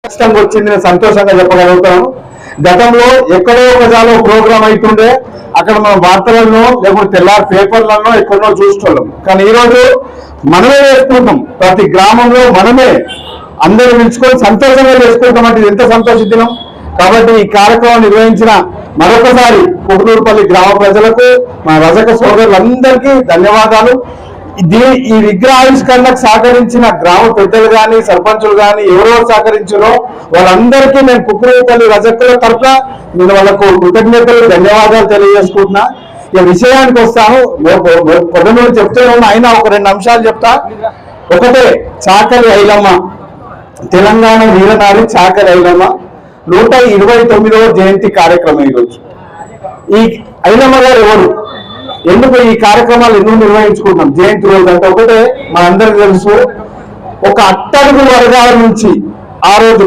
కష్టంగా వచ్చింది నేను సంతోషంగా చెప్పగలుగుతాను. గతంలో ఎక్కడో ఒకసారి ప్రోగ్రామ్ అవుతుండే అక్కడ మనం వార్తలలో లేకపోతే తెల్లారి పేపర్లలో ఎక్కడో చూసుకోలేం. కానీ ఈరోజు మనమే చేసుకుంటాం, ప్రతి గ్రామంలో మనమే అందరూ పిలుచుకొని సంతోషంగా చేసుకుంటాం. అంటే ఎంత సంతోషిద్దాం. కాబట్టి ఈ కార్యక్రమం నిర్వహించిన మరొకసారి కుకునూరుపల్లి గ్రామ ప్రజలకు, మా రజక సోదరులందరికీ ధన్యవాదాలు. ఈ విగ్రహావిష్కరణకు సహకరించిన గ్రామ పెద్దలు కానీ సర్పంచులు కానీ ఎవరో సహకరించారో వాళ్ళందరికీ నేను కుకునూరుపల్లి రజకుల తరఫున నేను వాళ్ళకు కృతజ్ఞతలు ధన్యవాదాలు తెలియజేసుకుంటున్నా. ఈ విషయానికి వస్తాను. పొద్దున్న చెప్తే అయినా ఒక 2 అంశాలు చెప్తా. ఒకటే, చాకలి ఐలమ్మ, తెలంగాణ వీరనారి చాకలి ఐలమ్మ 129వ జయంతి కార్యక్రమం ఈరోజు. ఈ ఐలమ్మ గారు ఎవరు, ఎందుకు ఈ కార్యక్రమాలు ఎందుకు నిర్వహించుకుంటాం జయంతి రోజు అంటే ఒకటే, మనందరికీ తెలుసు, ఒక అట్టడుగు వర్గాల నుంచి ఆ రోజు